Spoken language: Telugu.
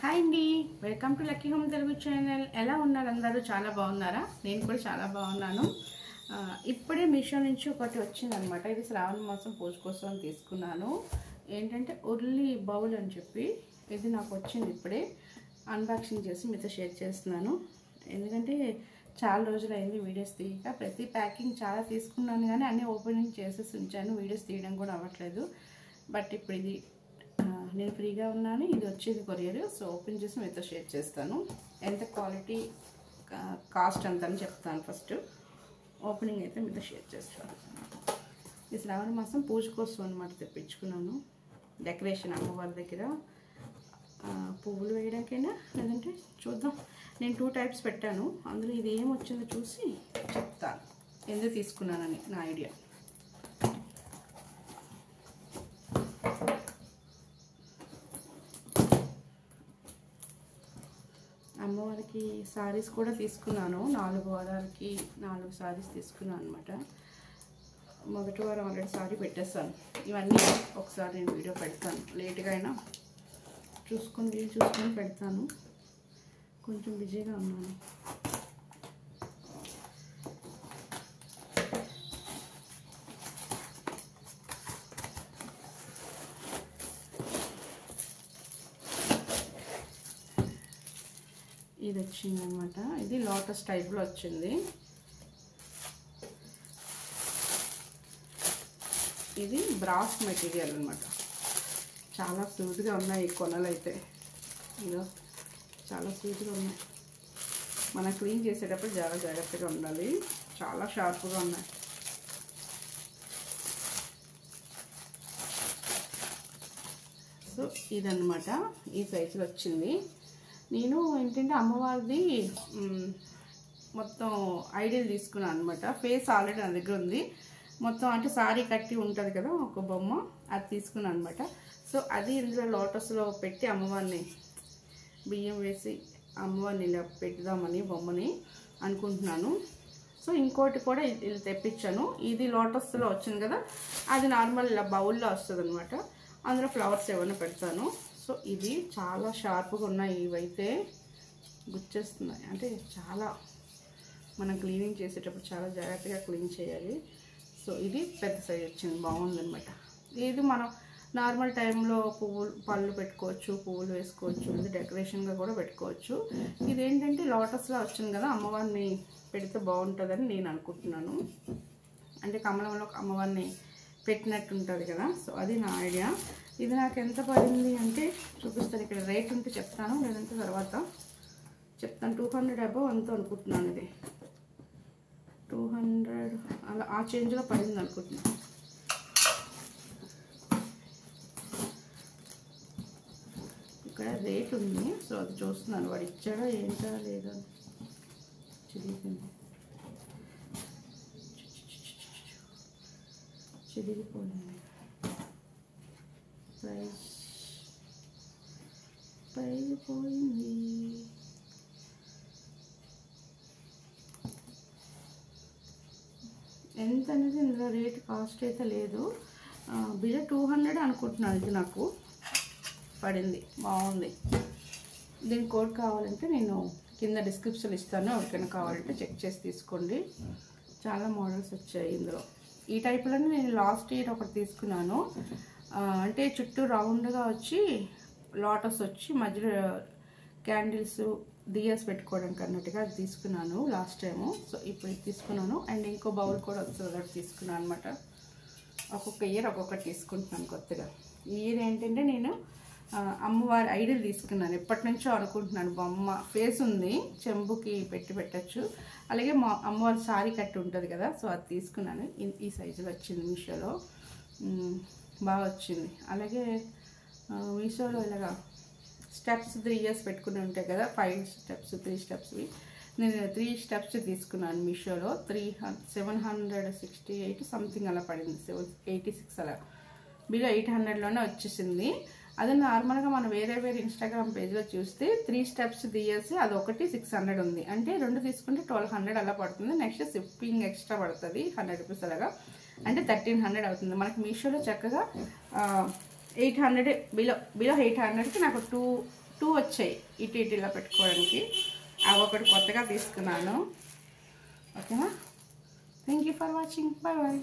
హాయ్ అండి, welcome to lucky home Telugu channel. ఎలా ఉన్నారు అందరూ? చాలా బాగున్నారా? నేను కూడా చాలా బాగున్నాను. ఇప్పుడే మీషో నుంచి ఒకటి వచ్చిందనమాట. ఇది శ్రావణ మాసం పూజ కోసం తీసుకున్నాను. ఏంటంటే ఉర్లీ బౌల్ అని చెప్పి ఇది నాకు వచ్చింది. ఇప్పుడే అన్బాక్సింగ్ చేసి మీతో షేర్ చేస్తున్నాను. ఎందుకంటే చాలా రోజులైంది వీడియోస్ తీయక. ప్రతి ప్యాకింగ్ చాలా తీసుకున్నాను కానీ అన్నీ ఓపెనింగ్ చేసేసి ఉంచాను. వీడియోస్ తీయడం కూడా అవ్వట్లేదు. బట్ ఇప్పుడు ఇది నేను ఫ్రీగా ఉన్నాను. ఇది వచ్చేది కొరియర్. సో ఓపెన్ చేసి మీతో షేర్ చేస్తాను. ఎంత క్వాలిటీ, కాస్ట్ అంత అని చెప్తాను. ఫస్ట్ ఓపెనింగ్ అయితే మీతో షేర్ చేస్తాను. ఈ శ్రావణ మాసం పూజ కోసం అనమాట తెప్పించుకున్నాను. డెకరేషన్ అమ్మవారి దగ్గర పువ్వులు వేయడానికైనా, లేదంటే చూద్దాం. నేను 2 టైప్స్ పెట్టాను. అందులో ఇది ఏం వచ్చిందో చూసి చెప్తాను ఎందుకు తీసుకున్నానని నా ఐడియా. అమ్మవారికి శారీస్ కూడా తీసుకున్నాను. 4 వారాలకి 4 శారీస్ తీసుకున్నాను అనమాట. మొదటి వారం ఆల్రెడీ శారీ పెట్టేస్తాను. ఇవన్నీ ఒకసారి నేను వీడియో పెడతాను. లేట్గా అయినా చూసుకొని పెడతాను. కొంచెం బిజీగా ఉన్నాను. ఇది వచ్చింది అనమాట. ఇది లోటస్ టైప్లో వచ్చింది. ఇది బ్రాస్ మెటీరియల్ అనమాట. చాలా స్మూత్గా ఉన్నాయి ఈ కొనలు అయితే. ఇదో చాలా స్మూత్గా ఉన్నాయి. మనం క్లీన్ చేసేటప్పుడు చాలా జాగ్రత్తగా ఉండాలి. చాలా షార్ప్గా ఉన్నాయి. సో ఇదన్నమాట. ఈ సైజులో వచ్చింది. నేను ఏంటంటే అమ్మవారిది మొత్తం ఐడియల్ తీసుకున్నాను అనమాట. ఫేస్ ఆల్రెడీ నా దగ్గర ఉంది. మొత్తం అంటే సారీ కట్టి ఉంటుంది కదా ఒక బొమ్మ, అది తీసుకున్నాను అనమాట. సో అది ఇందులో లోటస్లో పెట్టి అమ్మవారిని బియ్యం వేసి అమ్మవారిని ఇలా పెట్టుదామని బొమ్మని అనుకుంటున్నాను. సో ఇంకోటి కూడా ఇది తెప్పించాను. ఇది లోటస్లో వచ్చింది కదా, అది నార్మల్ ఇలా బౌల్లో వస్తుంది అనమాట. అందులో ఫ్లవర్స్ ఏమైనా పెడతాను. సో ఇది చాలా షార్ప్గా ఉన్నాయి. ఇవైతే గుచ్చేస్తున్నాయి. అంటే చాలా మనం క్లీనింగ్ చేసేటప్పుడు చాలా జాగ్రత్తగా క్లీన్ చేయాలి. సో ఇది పెద్ద సైజ్ వచ్చింది, బాగుందనమాట. ఇది మనం నార్మల్ టైంలో పళ్ళు పెట్టుకోవచ్చు, పువ్వులు వేసుకోవచ్చు, ఇది డెకరేషన్గా కూడా పెట్టుకోవచ్చు. ఇదేంటంటే లోటస్లో వచ్చింది కదా, అమ్మవారిని పెడితే బాగుంటుందని నేను అనుకుంటున్నాను. అంటే కమలంలో అమ్మవారిని పెట్టినట్టు ఉంటుంది కదా. సో అది నా ఐడియా. ఇది నాకు ఎంత పడింది అంటే చూపిస్తాను. ఇక్కడ రేట్ ఉంటే చెప్తాను, లేదంటే తర్వాత చెప్తాను. 200 అబౌవ్ అంతా అనుకుంటున్నాను. ఇది 200 అలా ఆ చేంజ్లో పడింది అనుకుంటున్నాను. ఇక్కడ రేట్ ఉంది. సో అది చూస్తున్నాను. వాడు ఇచ్చాడా ఏంటా లేదా చిరిగిపోయింది. ప్రైస్ పోయింది. ఎంత అనేది ఇందులో రేట్ కాస్ట్ అయితే లేదు. బిలో 200 అనుకుంటున్నాను. ఇది నాకు పడింది, బాగుంది. దీని కోడ్ కావాలంటే నేను కింద డిస్క్రిప్షన్ ఇస్తాను. ఎవరికైనా కావాలంటే చెక్ చేసి తీసుకోండి. చాలా మోడల్స్ వచ్చాయి ఇందులో. ఈ టైప్లోనే నేను లాస్ట్ ఇయర్ ఒకటి తీసుకున్నాను. అంటే చుట్టూ రౌండ్గా వచ్చి లోటస్ వచ్చి మధ్యలో క్యాండిల్స్ దియాస్ పెట్టుకోవడానికి అన్నట్టుగా అది తీసుకున్నాను లాస్ట్ టైము. సో ఇప్పుడు ఇది తీసుకున్నాను. అండ్ ఇంకో బౌల్ కూడా వస్తుంది, ఒకటి తీసుకున్నాను అనమాట. ఒక్కొక్క ఇయర్ ఒక్కొక్కటి తీసుకుంటున్నాను కొత్తగా. ఈ ఇయర్ ఏంటంటే నేను అమ్మవారి ఐడియల్ తీసుకున్నాను. ఎప్పటి నుంచో అనుకుంటున్నాను. బొమ్మ ఫేస్ ఉంది, చెంబుకి పెట్టచ్చు. అలాగే మా అమ్మవారి సారీ కట్టి ఉంటుంది కదా, సో అది తీసుకున్నాను. ఈ సైజులో వచ్చింది మీషోలో. బాగా వచ్చింది. అలాగే మీషోలో ఇలాగా స్టెప్స్ 3 ఇయర్స్ పెట్టుకుని ఉంటాయి కదా, 5 స్టెప్స్ 3 స్టెప్స్వి. నేను 3 స్టెప్స్ తీసుకున్నాను మీషోలో. 768 సంథింగ్ అలా పడింది, 786 అలా. బిలో 800లోనే వచ్చేసింది. అదే నార్మల్గా మనం వేరే ఇన్స్టాగ్రామ్ పేజ్లో చూస్తే 3 స్టెప్స్ తీయేసి అదొకటి 600 ఉంది. అంటే 2 తీసుకుంటే 1200 అలా పడుతుంది. నెక్స్ట్ షిప్పింగ్ ఎక్స్ట్రా పడుతుంది 100 రూపీస్ అలాగా. అంటే 1300 అవుతుంది. మనకి మీషోలో చక్కగా 800 బిలో 800కి నాకు 2 2 వచ్చాయి ఇటు ఇటు ఇలా పెట్టుకోవడానికి. అవి ఒకటి కొత్తగా తీసుకున్నాను. ఓకేనా? Thank you for watching. Bye bye.